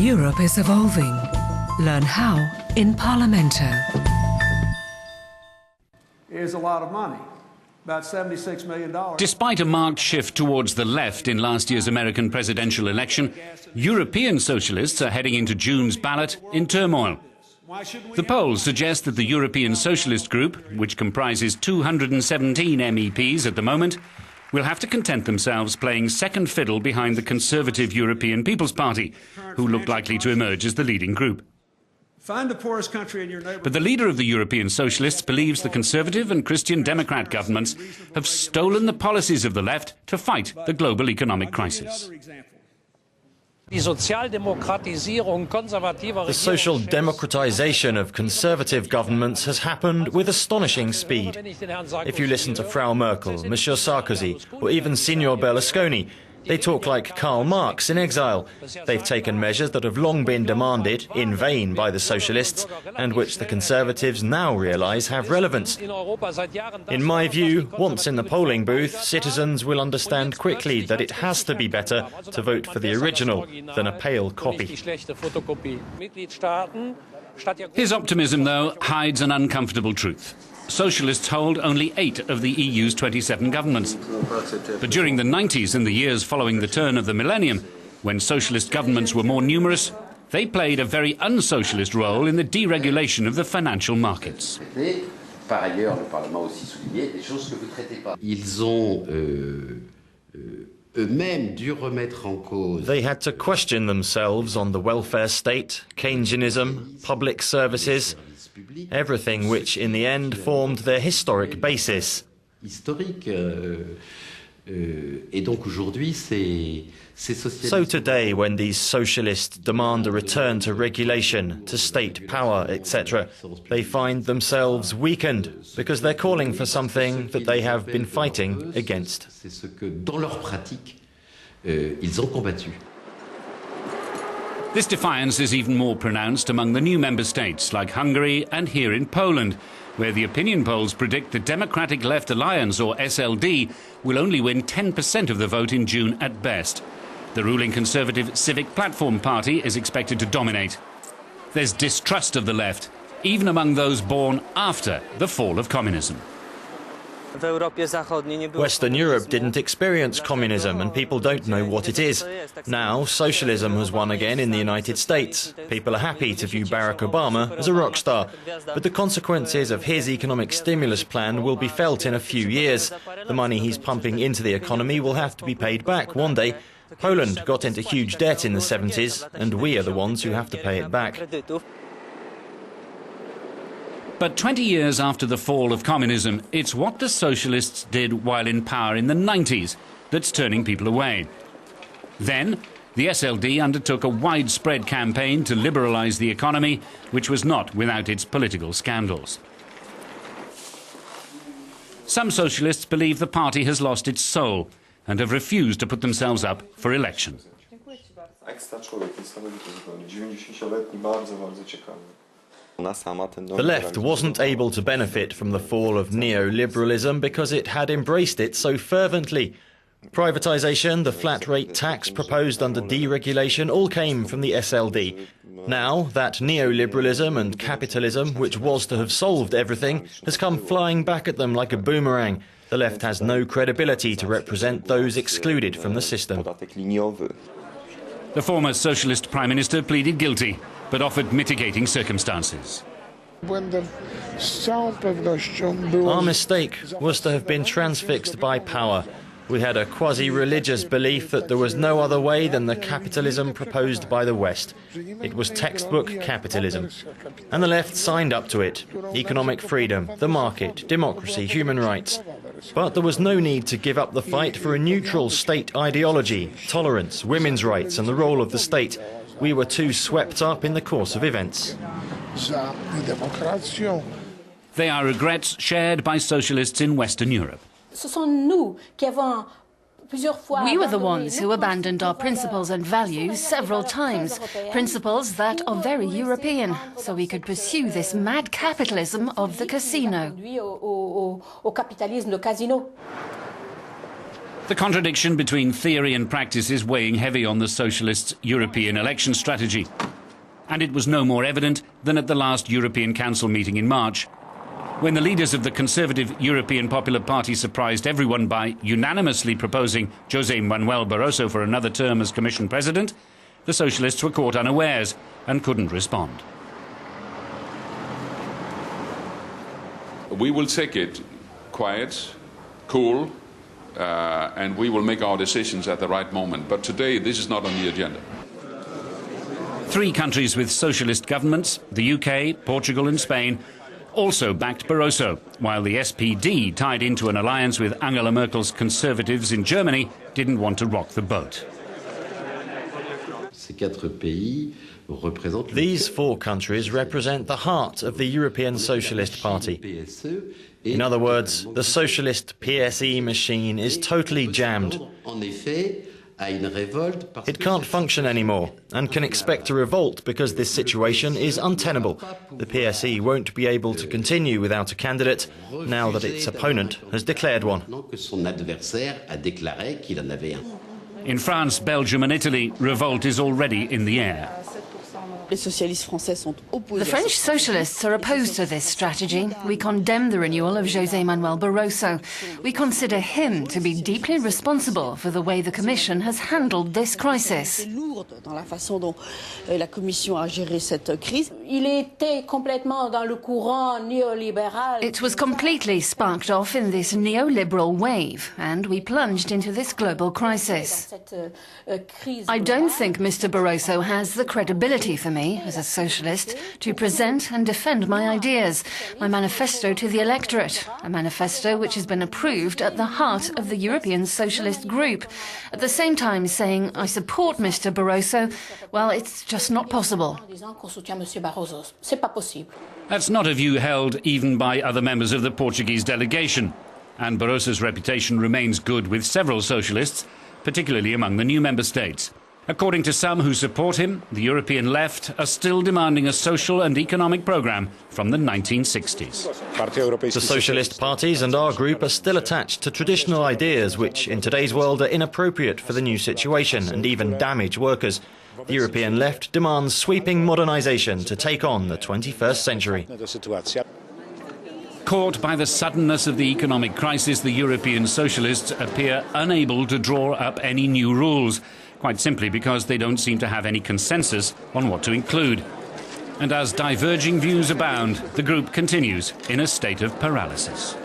Europe is evolving. Learn how in Parlamento. Is a lot of money, about $76 million. Despite a marked shift towards the left in last year's American presidential election, European socialists are heading into June's ballot in turmoil. The polls suggest that the European Socialist Group, which comprises 217 MEPs at the moment, will have to content themselves playing second fiddle behind the conservative European People's Party, who look likely to emerge as the leading group. Find the poorest country in your neighborhood. But the leader of the European Socialists believes the Conservative and Christian Democrat governments have stolen the policies of the left to fight the global economic crisis. The social democratization of conservative governments has happened with astonishing speed. If you listen to Frau Merkel, Monsieur Sarkozy, or even Signor Berlusconi, they talk like Karl Marx in exile. They've taken measures that have long been demanded, in vain, by the socialists, and which the conservatives now realise have relevance. In my view, once in the polling booth, citizens will understand quickly that it has to be better to vote for the original than a pale copy. His optimism, though, hides an uncomfortable truth. Socialists hold only 8 of the EU's 27 governments. But during the 90s and the years following the turn of the millennium, when socialist governments were more numerous, they played a very unsocialist role in the deregulation of the financial markets. They had to question themselves on the welfare state, Keynesianism, public services, everything which in the end formed their historic basis. So today, when these socialists demand a return to regulation, to state power, etc., they find themselves weakened because they're calling for something that they have been fighting against. This defiance is even more pronounced among the new member states, like Hungary and here in Poland, where the opinion polls predict the Democratic Left Alliance, or SLD, will only win 10% of the vote in June at best. The ruling Conservative Civic Platform Party is expected to dominate. There's distrust of the left, even among those born after the fall of communism. Western Europe didn't experience communism and people don't know what it is. Now, socialism has won again in the United States. People are happy to view Barack Obama as a rock star. But the consequences of his economic stimulus plan will be felt in a few years. The money he's pumping into the economy will have to be paid back one day. Poland got into huge debt in the 70s, and we are the ones who have to pay it back. But 20 years after the fall of communism, it's what the socialists did while in power in the 90s that's turning people away. Then, the SLD undertook a widespread campaign to liberalise the economy, which was not without its political scandals. Some socialists believe the party has lost its soul and have refused to put themselves up for election. The left wasn't able to benefit from the fall of neoliberalism because it had embraced it so fervently. Privatisation, the flat rate tax proposed under deregulation all came from the SLD. Now, that neoliberalism and capitalism, which was to have solved everything, has come flying back at them like a boomerang. The left has no credibility to represent those excluded from the system. The former socialist prime minister pleaded guilty, but offered mitigating circumstances. Our mistake was to have been transfixed by power. We had a quasi-religious belief that there was no other way than the capitalism proposed by the West. It was textbook capitalism. And the left signed up to it. Economic freedom, the market, democracy, human rights. But there was no need to give up the fight for a neutral state ideology, tolerance, women's rights and the role of the state. We were too swept up in the course of events. They are regrets shared by socialists in Western Europe. We were the ones who abandoned our principles and values several times, principles that are very European, so we could pursue this mad capitalism of the casino. The contradiction between theory and practice is weighing heavy on the Socialists' European election strategy. And it was no more evident than at the last European Council meeting in March, when the leaders of the Conservative European Popular Party surprised everyone by unanimously proposing Jose Manuel Barroso for another term as Commission President. The Socialists were caught unawares and couldn't respond. We will take it quiet, cool, and we will make our decisions at the right moment. But today, this is not on the agenda. 3 countries with socialist governments, the UK, Portugal and Spain, also backed Barroso, while the SPD, tied into an alliance with Angela Merkel's Conservatives in Germany, didn't want to rock the boat. These 4 countries represent the heart of the European Socialist Party. In other words, the socialist PSE machine is totally jammed. It can't function anymore and can expect a revolt because this situation is untenable. The PSE won't be able to continue without a candidate now that its opponent has declared one. In France, Belgium and Italy, revolt is already in the air. The French socialists are opposed to this strategy. We condemn the renewal of Jose Manuel Barroso. We consider him to be deeply responsible for the way the Commission has handled this crisis. It was completely sparked off in this neoliberal wave, and we plunged into this global crisis. I don't think Mr. Barroso has the credibility for me, as a socialist, to present and defend my ideas, my manifesto to the electorate, a manifesto which has been approved at the heart of the European Socialist group. At the same time saying I support Mr. Barroso, well, it's just not possible. That's not a view held even by other members of the Portuguese delegation. And Barroso's reputation remains good with several socialists, particularly among the new member states. According to some who support him, the European left are still demanding a social and economic programme from the 1960s. The socialist parties and our group are still attached to traditional ideas which, in today's world, are inappropriate for the new situation and even damage workers. The European left demands sweeping modernisation to take on the 21st century. Caught by the suddenness of the economic crisis, the European socialists appear unable to draw up any new rules, quite simply because they don't seem to have any consensus on what to include. And as diverging views abound, the group continues in a state of paralysis.